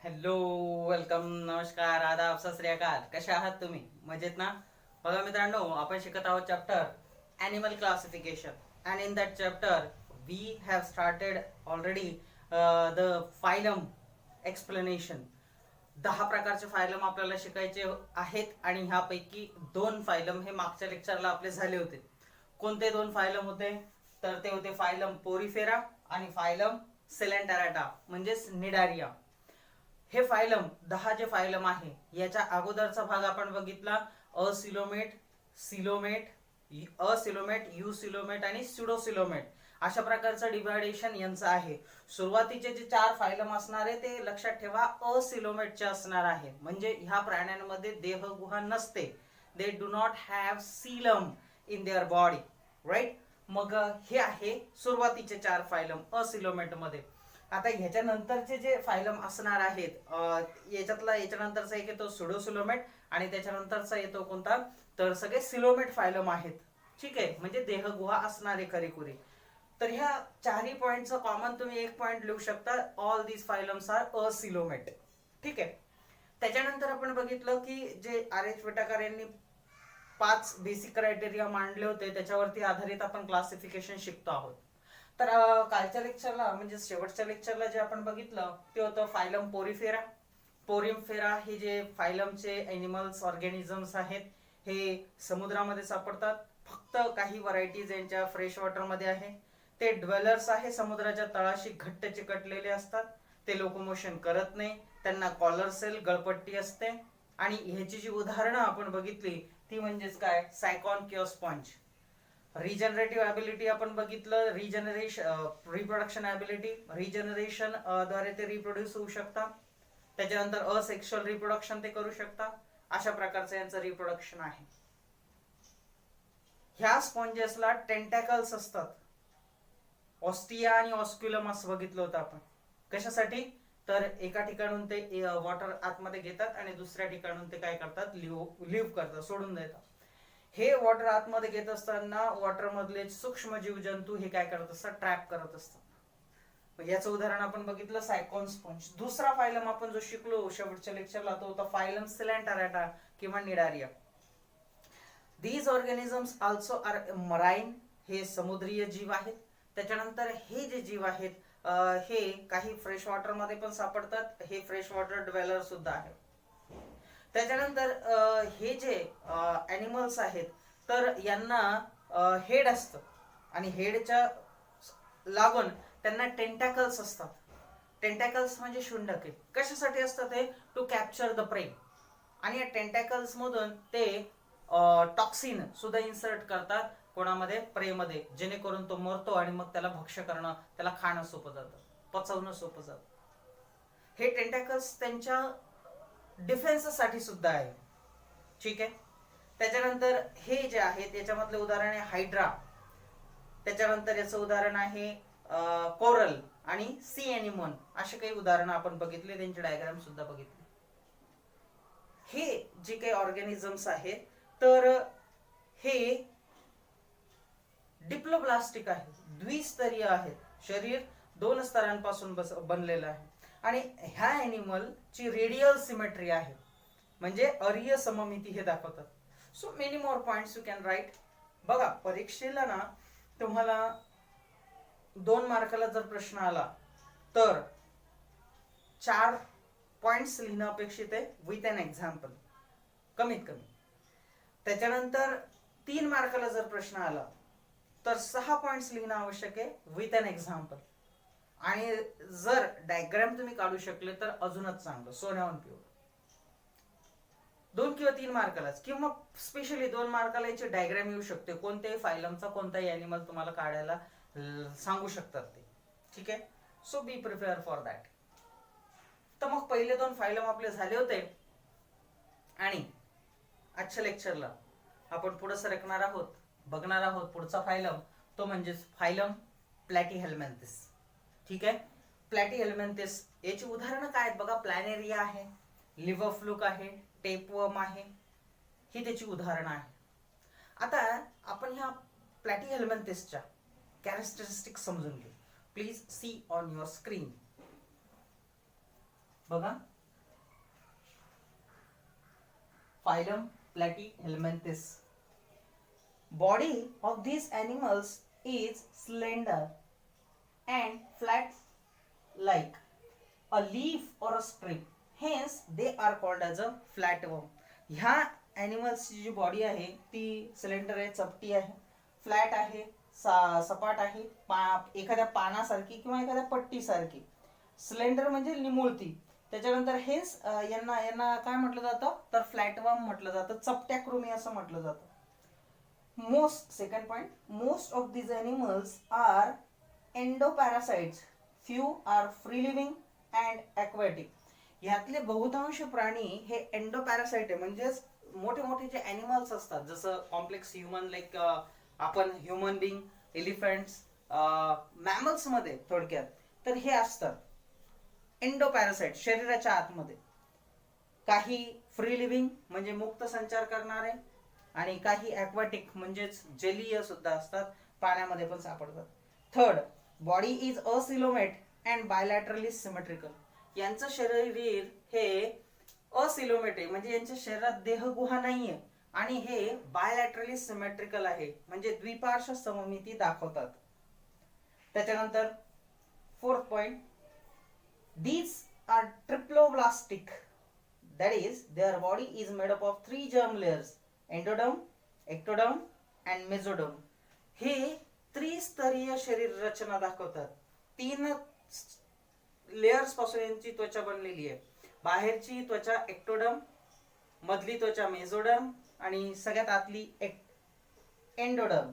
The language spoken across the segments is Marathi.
हॅलो, वेलकम, नमस्कार, आदाब, सत श्री अकाल. कशा आहात तुम्ही? मजेत ना? बघा मित्रांनो, आपण शिकत आहोत chapter animal classification. And in that chapter we have started already the phylum explanation. 10 प्रकारचे फायलम आपल्याला शिकायचे आहेत आणि ह्यापैकी 2 फायलम हे मागच्या लेक्चरला आपले झाले होते. कोणते 2 फायलम होते? तर ते होते फायलम पोरिफेरा आणि फायलम सेलेंटेराटा म्हणजेच निडारिया. हे फायलम 10 जे फायलम आहे याच्या अगोदरचा भाग आपण बघितला असिलोमेट, सिलोमेट, असिलोमेट, युसिलोमेट आणि स्युडोसिलोमेट. अशा प्रकारचं डिव्हायडेशन यांचं आहे. सुरुवातीचे जे 4 फायलम असणार आहे ते लक्षात ठेवा असिलोमेटचे असणार आहे. म्हणजे ह्या प्राण्यांमध्ये देहगुहा नसते. They do not have coelom in their body, right. मग हे आहे सुरुवातीचे 4 फायलम असिलोमेट मध्ये. आता ह्याच्यानंतरचे जे फायलम असणार आहेत याच्यानंतरचा एक येतो सुडोसिलोमेट आणि त्याच्यानंतरचा येतो कोणता? तर सगळे सिलोमेट फायलम आहेत. ठीक आहे, म्हणजे देहगुहा असणारे खरेखुरे. तर ह्या 4ही पॉइंटचं कॉमन तुम्ही एक पॉइंट लिहू शकता, ऑल दीज फायलम्स आर असिलोमेट. ठीक आहे. त्याच्यानंतर आपण बघितलं की जे आर एच विटाकर यांनी 5 बेसिक क्रायटेरिया मांडले होते त्याच्यावरती आधारित आपण क्लासिफिकेशन शिकतो आहोत. तर कालच्या लेक्चरला म्हणजे शेवटच्या लेक्चरला जे आपण बघितलं ते होतं फायलम पोरिफेरा. पोरिमफेरा हे जे फायलमचे एनिमल्स ऑर्गॅनिझम्स आहेत हे समुद्रामध्ये सापडतात. फक्त काही व्हरायटीज यांच्या फ्रेश वॉटरमध्ये आहे. ते ड्वेलर्स आहे, समुद्राच्या तळाशी घट्ट चिकटलेले असतात. ते लोकोमोशन करत नाही, त्यांना कॉलर सेल गळपट्टी असते. आणि ह्याची जी उदाहरणं आपण बघितली ती म्हणजेच काय? सायकॉन किंवा स्पॉन्ज. रिजनरेटिव्ह ॲबिलिटी आपण बघितलं, रिप्रोडक्शन ॲबिलिटी, रिजनरेशन द्वारे ते रिप्रोड्यूस होऊ शकतात. त्याच्यानंतर असेक्शुअल रिप्रोडक्शन ते करू शकतात. अशा प्रकारचं यांचं रिप्रोडक्शन आहे. ह्या स्पॉन्जेसला टेंटॅकल्स असतात. ऑस्टिया आणि ऑस्क्युलम असं बघितलं होतं आपण. कशासाठी? तर एका ठिकाणून ते वॉटर आतमध्ये घेतात आणि दुसऱ्या ठिकाणून ते काय करतात? लिव्ह करतात, सोडून देतात. हे वॉटर आतमध्ये घेत असताना वॉटर मधले सूक्ष्म जीव जंतू हे काय करत असतात? ट्रॅप करत असतात. याचं उदाहरण आपण बघितलं सायकॉन स्पॉन्ज. दुसरा फायलम आपण जो शिकलो शेवटच्या लेक्चरला तो होता फायलम सेलेंटेराटा किंवा cnidaria. These organisms also are marine, हे समुद्रीय जीव आहेत. त्याच्यानंतर हे जे जीव आहेत हे काही फ्रेश वॉटर मध्ये पण सापडतात. हे फ्रेश वॉटर ड्वेलर सुद्धा आहेत. त्याच्यानंतर हे जे ॲनिमल्स आहेत तर यांना हेड असतं आणि हेडच्या लागून त्यांना टेंटॅकल्स असतात. टेंटॅकल्स म्हणजे शुंडके. कशासाठी असतात? ते टू कॅप्चर द प्रे. आणि या टेंटॅकल्स मधून ते टॉक्सिन सुद्धा इन्सर्ट करतात कोणामध्ये? प्रेमध्ये, जेणेकरून तो मरतो आणि मग त्याला भक्ष्य करणं, त्याला खाणं सोपं जातं, पचवणं सोपं जातं. हे टेंटॅकल्स त्यांच्या डिफेन्ससाठी सुद्धा आहे. ठीक आहे. त्याच्यानंतर हे जे आहे त्याच्यामधले उदाहरण आहे हायड्रा. त्याच्यानंतर याचं उदाहरण आहे कोरल आणि सी एनिमोन. असे काही उदाहरणं आपण बघितले, त्यांचे डायग्राम सुद्धा बघितले. हे जे काही ऑर्गॅनिझम्स आहेत तर हे डिप्लोब्लास्टिक आहेत, द्विस्तरीय आहेत. शरीर 2 स्तरांपासून बनलेलं आहे. आणि ह्या ॲनिमलची रेडियल सिमेट्री आहे, म्हणजे अरीय सममिती हे दाखवतात. So many more points you can write. बघा परीक्षेला ना तुम्हाला 2 मार्काला जर प्रश्न आला तर 4 पॉइंट्स लिहिणं अपेक्षित आहे विथ एन एक्झाम्पल, कमीत कमी. त्याच्यानंतर 3 मार्काला जर प्रश्न आला तर 6 पॉइंट्स लिहिणं आवश्यक आहे विथ एन एक्झाम्पल. आणि जर डायग्राम तुम्ही काढू शकले तर अजूनच चांगलं, सोन्याहून पिवळं. 2 किंवा 3 मार्कालाच, किंवा स्पेशली 2 मार्काला याचे डायग्राम येऊ शकते. कोणत्याही फायलमचा कोणताही ॲनिमल तुम्हाला काढायला सांगू शकतात ते. ठीक आहे. So be prepare for that. तर मग पहिले 2 फायलम आपले झाले होते आणि आजच्या लेक्चरला आपण पुढे सरकणार आहोत, बघणार आहोत पुढचा फायलम, तो म्हणजे फायलम प्लॅटीहेल्मिंथेस. ठीक आहे. प्लॅटीहेल्मिंथेस याची उदाहरणं काय आहेत बघा? प्लॅनेरिया आहे, लिव्हर फ्लूक आहे, टेपवर्म आहे, ही त्याची उदाहरणं आहे. आता आपण ह्या प्लॅटीहेल्मिंथेसच्या कॅरेक्टरिस्टिक्स समजून घेऊ. Please see on your screen. बघा phylum Platyhelminthes. Body of these animals is slender and flat like a leaf or a strip. Hence they are called as a flatworm. ह्या ॲनिमल्सची जी बॉडी आहे ती सिलेंडर आहे, चपटी आहे, फ्लॅट आहे, सपाट आहे, एखाद्या पानासारखी किंवा एखाद्या पट्टीसारखी. सिलेंडर म्हणजे निमुळती. त्याच्यानंतर हेच यांना यांना काय म्हटलं जातं तर फ्लॅटवर्म म्हटलं जातं, चपट्या कृमी असं म्हटलं जातं. Second point, most of these animals are endoparasites. Few are free living and aquatic. यातले बहुतांश प्राणी हे एंडोपॅरासाइट आहे, म्हणजेच मोठे मोठे जे ॲनिमल्स असतात जसं कॉम्प्लेक्स ह्युमन लाईक आपण ह्युमन बिंग, एलिफंट्स, मॅमल्स मध्ये थोडक्यात तर हे असतात एंडोपॅरासाइट शरीराच्या आतमध्ये. काही फ्री लिव्हिंग म्हणजे मुक्त संचार करणारे आणि काही ॲक्वाटिक म्हणजेच जलीय सुद्धा असतात, पाण्यामध्ये पण सापडतात. Third, body is acoelomate and bilaterally symmetrical. यांचं शरीर हे असिलोमेट आहे, म्हणजे यांच्या शरीरात देहगुहा नाहीये आणि हे बायलॅटरली सिमेट्रिकल आहे, म्हणजे द्विपार्श्व सममिती दाखवतात. त्याच्यानंतर fourth point, these are triploblastic, that is their body is made up of 3 germ layers, endoderm, ectoderm and mesoderm. हे त्रिस्तरीय शरीर रचना दाखवतात. 3 लेयर्स पासून यांची त्वचा बनलेली आहे. बाहेरची त्वचा एक्टोडर्म, मधली त्वचा मेसोडर्म आणि सगळ्यात आतली endoderm.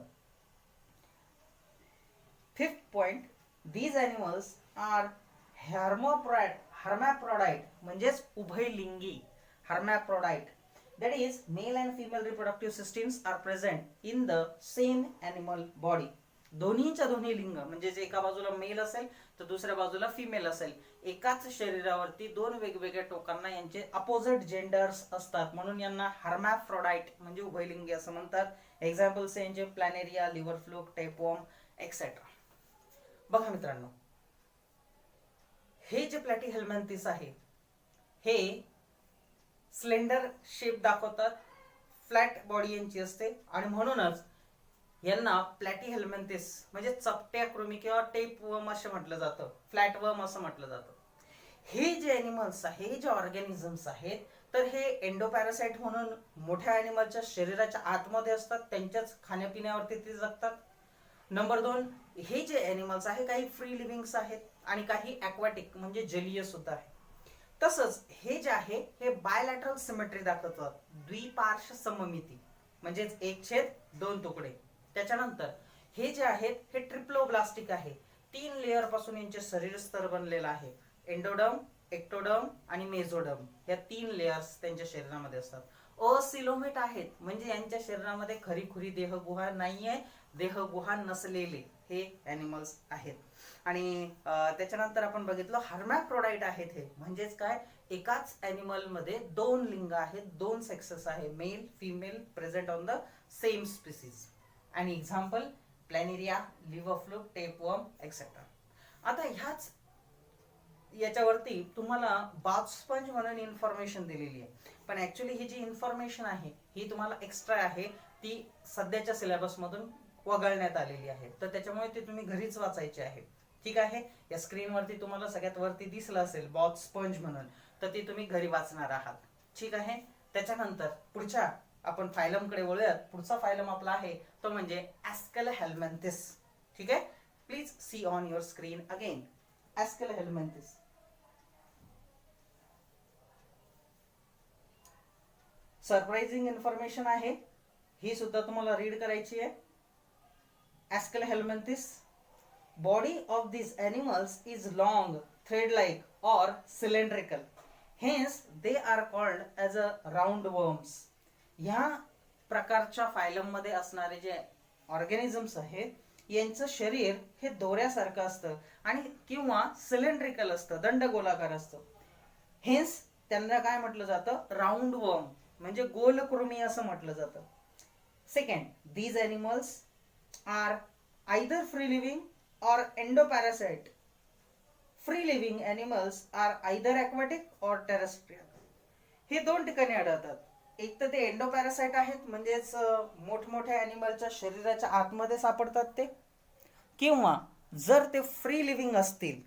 Fifth point, these animals are hermaphrodite म्हणजेच उभयलिंगी. hermaphrodite, that is male and female reproductive systems are present in the same animal body. दोन्हीच्या दोन्ही लिंग म्हणजे जे एका बाजूला मेल असेल तर दुसऱ्या बाजूला फिमेल असेल, एकाच शरीरावरती 2 वेगवेगळ्या टोकांना यांचे अपोजिट जेंडर्स असतात, म्हणून यांना हर्मॅफ्रोडाइट म्हणजे उभयलिंगी असं म्हणतात. एक्झाम्पल्स यांचे planaria, liver fluke, tapeworm etcetera. बघा मित्रांनो, हे जे प्लॅटीहेल्मिंथेस आहे हे स्लेंडर शेप दाखवतात, फ्लॅट बॉडी यांची असते आणि म्हणूनच यांना प्लॅटीहेल्मिंथेस म्हणजे चपट्या कृमी किंवा टेपवर्म असं म्हटलं जातं, फ्लॅटवर्म असं म्हटलं जातं. हे जे ॲनिमल्स आहे, जे ऑर्गॅनिझम्स आहेत तर हे एंडोपॅरासाइट म्हणून मोठ्या ॲनिमलच्या शरीराच्या आतमध्ये असतात, त्यांच्याच खाण्यापिण्यावरती ते जगतात. नंबर 2, हे जे ॲनिमल्स आहे काही फ्री लिव्हिंग्स आहेत आणि काही ॲक्वाटिक म्हणजे जलीय सुद्धा आहे. तसंच हे जे आहे हे बायलॅटरल सिमेट्री दाखवतात, द्विपार्श्व सममिती म्हणजेच 1/2 तुकडे. त्याच्यानंतर हे जे आहेत हे ट्रिप्लोब्लास्टिक आहे, 3 लेयर पासून यांचे शरीर स्तर बनलेला आहे. एंडोडर्म, एक्टोडर्म आणि मेसोडर्म या 3 लेयर्स त्यांच्या शरीरामध्ये असतात. असिलोमेट आहेत म्हणजे यांच्या शरीरामध्ये खरीखुरी देहगुहा नाहीये, देहगुहा नसलेले हे ॲनिमल्स आहेत. आणि त्याच्यानंतर आपण बघितलं हर्मॅफ्रोडाइट आहेत, हे म्हणजेच काय एकाच ॲनिमल मध्ये 2 लिंग आहेत, 2 सेक्सेस आहे, male female present on the same species. आणि example planaria, liver fluke, tapeworm etcetera. आता ह्याच याच्यावरती तुम्हाला बाथ स्पंज म्हणून इन्फॉर्मेशन दिलेली आहे, पण ऍक्च्युली ही जी इन्फॉर्मेशन आहे ही तुम्हाला एक्स्ट्रा आहे, ती सध्याच्या सिलेबस मधून वगळण्यात आलेली आहे, तर त्याच्यामुळे ती तुम्ही घरीच वाचायची आहे. ठीक आहे, या स्क्रीनवरती तुम्हाला सगळ्यात वरती दिसलं असेल बाथ स्पंज म्हणून, तर ती तुम्ही घरी वाचणार आहात. ठीक आहे. त्याच्यानंतर पुढच्या आपण फायलम कडे वळूयात. पुढचा फायलम आपला आहे तो म्हणजे ॲस्केलहेल्मिंथेस. ठीक आहे, please see on your screen again. Aschelminthes surprising information आहे, ही सुद्धा तुम्हाला रीड करायची आहे. ॲस्केलहेल्मिंथेस, body of these animals is long, thread-like or cylindrical. Hence, they are called as a roundworms. ह्या प्रकारच्या फायलम मध्ये असणारे जे ऑर्गॅनिझम्स आहेत यांचं शरीर हे दोऱ्यासारखं असतं आणि किंवा सिलेंड्रिकल असतं, दंडगोलाकार असतं. हेन्स त्यांना काय म्हटलं जातं, राऊंडवर्म म्हणजे गोलकृमी असं म्हटलं जातं. Second, these animals are either free living or endoparasite. Free living animals are either aquatic or terrestrial. हे 2 ठिकाणी आढळतात. एक तर ते एंडोपॅरासाइट आहेत, म्हणजेच मोठमोठ्या ॲनिमलच्या शरीराच्या आतमध्ये सापडतात ते, किंवा जर ते फ्री लिव्हिंग असतील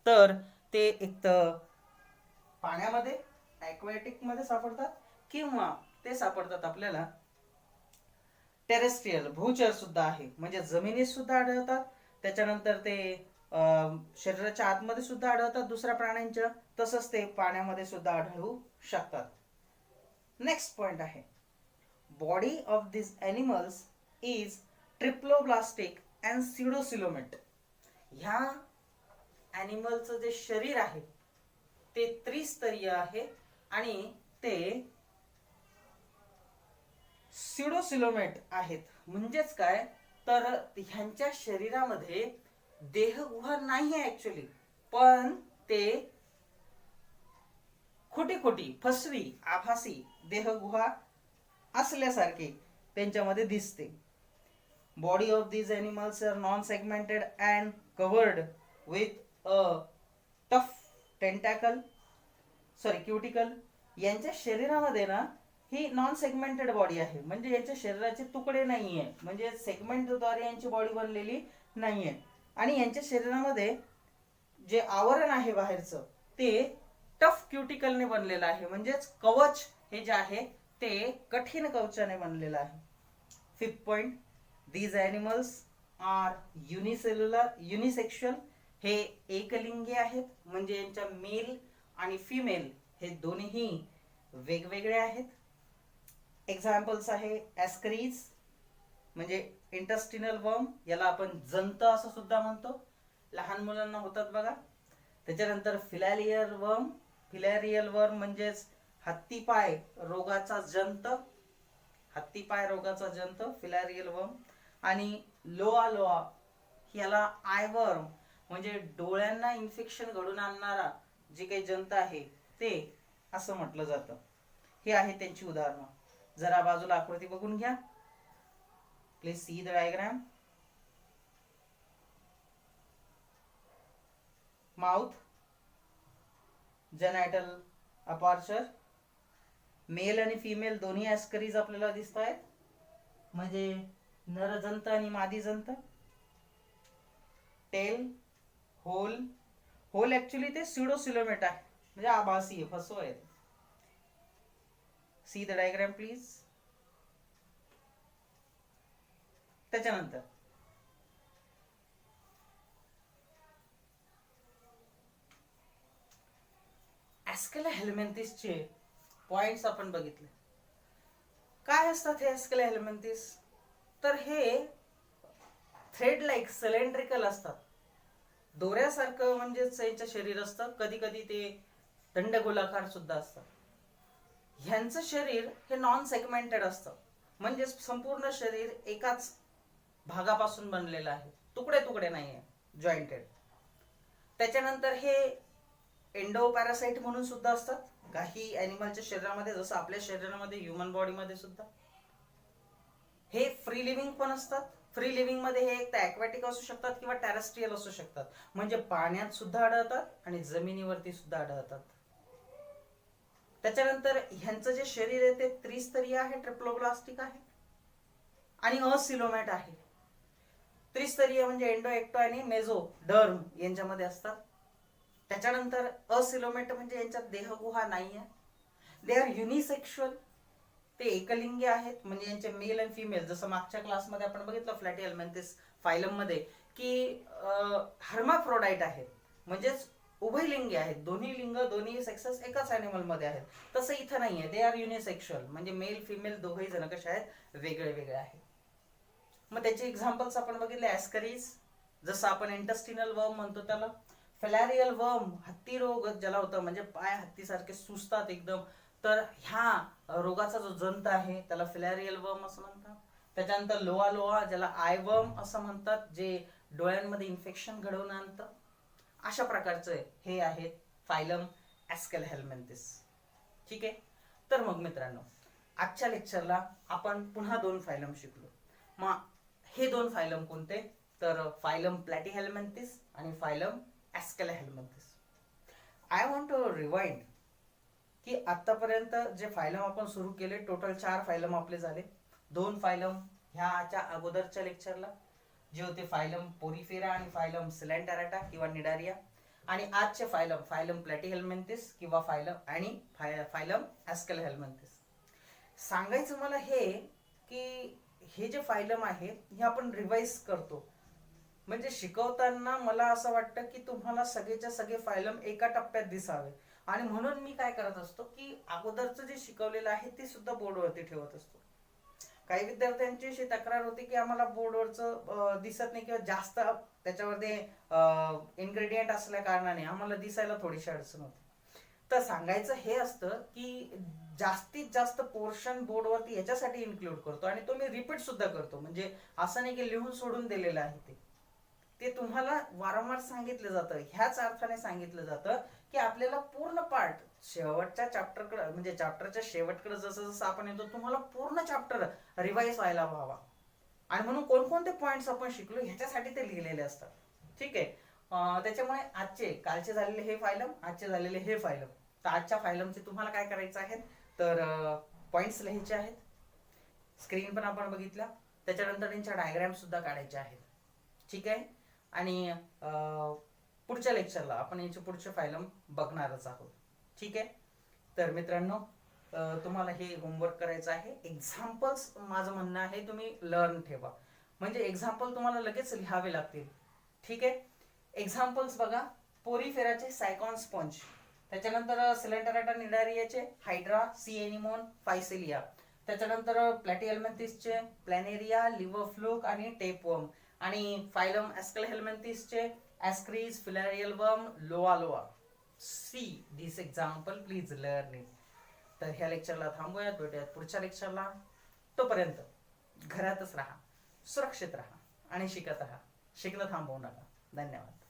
तर ते एक तर पाण्यामध्ये ॲक्वॅटिक मध्ये सापडतात, किंवा ते सापडतात आपल्याला टेरेस्ट्रियल भूचर सुद्धा आहे, म्हणजे जमिनीत सुद्धा आढळतात. त्याच्यानंतर ते शरीराच्या आतमध्ये सुद्धा आढळतात दुसऱ्या प्राण्यांच्या, तसंच ते पाण्यामध्ये सुद्धा आढळू शकतात. नेक्स्ट पॉइंट आहे, body of this animals is triploblastic and pseudocoelomate. ह्या ॲनिमलचं जे शरीर आहे ते त्रिस्तरीय आहे आणि ते स्युडोसिलोमेट आहेत. म्हणजेच काय, तर ह्यांच्या शरीरामध्ये देहगुहा नाही आहे ऍक्च्युली, पण ते खोटी खोटी फसवी आभासी देहगुहा असल्यासारखे त्यांच्यामध्ये दिसते. Body of these animals are non-segmented and covered with a tough cuticle. यांच्या शरीरामध्ये ना ही नॉन सेगमेंटेड बॉडी आहे, म्हणजे यांच्या शरीराचे तुकडे नाहीये, म्हणजे सेगमेंटद्वारे यांची बॉडी बनलेली नाहीये. आणि यांच्या शरीरामध्ये जे आवरण आहे बाहेरचं ते टफ क्युटिकलने बनलेलं आहे, म्हणजेच कवच हे जे आहे ते कठीण कवचाने बनलेलं आहे. Fifth point, these animals are युनिसेक्शुअल. हे एकलिंगी आहेत, म्हणजे यांच्या मेल आणि फिमेल हे दोन्हीही वेगवेगळे आहेत. एक्झाम्पल्स आहे ॲस्करीज, म्हणजे इंटेस्टिनल वर्म, याला आपण जंत असं सुद्धा म्हणतो, लहान मुलांना होतात बघा. त्याच्यानंतर फिलॅरियल वर्म म्हणजेच हत्तीपाय रोगाचा जंत, फिलॅरियल वर्म. आणि लोआ याला आयवर्म, म्हणजे डोळ्यांना इन्फेक्शन घडून आणणारा जे काही जंत आहे ते असं म्हटलं जातं. हे आहे त्यांची उदाहरणं. जरा बाजूला आकृती बघून घ्या. Please see the diagram. Mouth, genital aperture, male आणि फिमेल दोन्ही ॲस्करीज आपल्याला दिसत आहेत, म्हणजे नरजंत आणि मादी जंत. टेल, होल ऍक्च्युली ते स्युडोसिलोमेट आहे, म्हणजे आभासी आहे, फसव आहे. C the diagram please. त्याच्यानंतर ॲस्केला हेल्मेंथिसचे पॉइंट्स आपण बघितले. काय असतात हे ॲस्केला हेल्मेंथिस? तर हे थ्रेड लाईक सिलेंड्रिकल असतात, दोऱ्यासारखं म्हणजेच यांचं शरीर असतं. कधी कधी ते दंडगोलाकार सुद्धा असतात. ह्यांचं शरीर हे नॉन सेगमेंटेड असतं, म्हणजे संपूर्ण शरीर एकाच भागापासून बनलेलं आहे, तुकडे तुकडे नाहीये, जॉईंटेड. त्याच्यानंतर हे एंडोपॅरासाइट म्हणून सुद्धा असतात काही ॲनिमलच्या शरीरामध्ये, जसं आपल्या शरीरामध्ये ह्युमन बॉडीमध्ये सुद्धा. हे फ्री लिव्हिंग पण असतात. फ्री लिव्हिंग मध्ये हे एक तर ॲक्वॅटिक असू शकतात किंवा टेरेस्ट्रियल असू शकतात, म्हणजे पाण्यात सुद्धा आढळतात आणि जमिनीवरती सुद्धा आढळतात. त्याच्यानंतर ह्यांचं जे शरीर आहे ते त्रिस्तरीय आहे, ट्रिप्लोब्लास्टिक आहे आणि असिलोमेट आहे. त्रिस्तरीय म्हणजे एंडो, एक्टो आणि मेझो डर्म यांच्यामध्ये असतात. त्याच्यानंतर असिलोमेट म्हणजे यांच्यात देहगुहा नाहीये. दे आर युनिसेक्शुअल, ते एकलिंगी आहेत, म्हणजे यांचे मेल आणि फिमेल, जसं मागच्या क्लासमध्ये आपण बघितलं फ्लॅटिहेल्मिंथिस फायलम मध्ये की हर्माफ्रोडाईट आहेत, म्हणजेच उभयलिंगी आहेत, दोन्ही लिंग दोन्ही सेक्सेस एकाच ॲनिमल मध्ये आहेत. तसं इथं नाहीये, दे आर युनिसेक्शुअल, म्हणजे मेल फिमेल दोघही जण कसे आहेत, वेगळे वेगळे आहेत. मग त्याचे एक्झाम्पल्स आपण बघितले, ॲस्करीज, जसं आपण इंटेस्टिनल वर्म म्हणतो त्याला. फिलॅरियल वर्म, हत्ती रोग ज्याला होतं, म्हणजे पाय हत्तीसारखे सुजतात एकदम, तर ह्या रोगाचा जो जंत आहे त्याला फिलॅरियल वर्म असं म्हणतात. त्याच्यानंतर लोआ ज्याला आय वर्म असं म्हणतात, जे डोळ्यांमध्ये इन्फेक्शन घडवून आणतं. अशा प्रकारचे हे आहेत फायलम ॲस्केला हेल्मेंथिस. ठीक आहे. तर मग मित्रांनो, आजच्या लेक्चरला आपण पुन्हा 2 फायलम शिकलो. मग हे 2 फायलम कोणते? तर फायलम प्लॅटिहेल्मिंथिस आणि phylum aschelminthes. I want to rewind की आतापर्यंत जे फायलम आपण सुरू केले, टोटल 4 फायलम आपले झाले. 2 फायलम ह्याच्या अगोदरच्या लेक्चरला जे होते फायलम पोरिफेरा आणि फायलम सिलेंटरेटा किंवा निडारिया, आणि आजचे फायलम प्लॅटीहेल्मिंथिस किंवा फायलम ॲस्केलोहेल्मिंथिस. सांगायचं मला हे की हे जे फायलम आहे हे आपण रिवाइज करतो, म्हणजे शिकवताना मला असं वाटतं की तुम्हाला सगळेच्या सगळे फायलम एका टप्प्यात दिसावे, आणि म्हणून मी काय करत असतो की अगोदरचं जे शिकवलेलं आहे ते सुद्धा बोर्डवरती ठेवत असतो. काही विद्यार्थ्यांची अशी तक्रार होती की आम्हाला बोर्डवरचं दिसत नाही किंवा जास्त त्याच्यामध्ये इन्ग्रेडियंट असल्या कारणाने आम्हाला दिसायला थोडीशी अडचण होते. तर सांगायचं हे असतं की जास्तीत जास्त पोर्शन बोर्डवरती याच्यासाठी इन्क्लूड करतो, आणि तो मी रिपीट सुद्धा करतो. म्हणजे असं नाही की लिहून सोडून दिलेलं आहे, ते तुम्हाला वारंवार सांगितलं जातं. ह्याच अर्थाने सांगितलं जातं की आपल्याला पूर्ण पार्ट शेवटच्या चॅप्टरकडे, म्हणजे चॅप्टरच्या शेवटकडे जसं जसं आपण येतो तुम्हाला पूर्ण चॅप्टर रिवाइज व्हायला व्हावा, आणि म्हणून कोणकोणते पॉइंट्स आपण शिकलो ह्याच्यासाठी ते लिहिलेले असतात. ठीक आहे. त्याच्यामुळे कालचे झालेले हे फायलम, आजचे झालेले हे फायलम. तर आजच्या फायलमचे तुम्हाला काय करायचं आहे, तर पॉइंट्स लिहायचे आहेत. स्क्रीन पण आपण बघितल्या, त्याच्यानंतर त्यांच्या डायग्राम सुद्धा काढायच्या आहेत. ठीक आहे. आणि पुढच्या लेक्चरला आपण याचे पुढचे फायलम बघणारच आहोत. ठीक आहे. तर मित्रांनो, तुम्हाला हे होमवर्क करायचं आहे. एक्झाम्पल्स माझं म्हणणं आहे तुम्ही लर्न ठेवा, म्हणजे एक्झाम्पल तुम्हाला लगेच लिहावे लागतील. ठीक आहे. एक्झाम्पल्स बघा, पोरिफेराचे सायकॉन स्पंज, त्याच्यानंतर सिलेंटरेटा निडारियाचे हायड्रा, सी एनिमोन, फायसिलिया, त्याच्यानंतर प्लॅटीहेल्मिंथिसचे प्लॅनेरिया, लिव्हर फ्लूक आणि टेपवर्म, आणि फायलम ॲस्केलोहेल्मिंथिसचे ॲस्क्रीज, फिलारियल वर्म, लोआ लोआ. See this example, please learn it. तर ह्या लेक्चरला थांबूयात, भेटूयात पुढच्या लेक्चरला. तोपर्यंत घरातच राहा, सुरक्षित राहा आणि शिकत राहा. शिकणं थांबवू नका. धन्यवाद.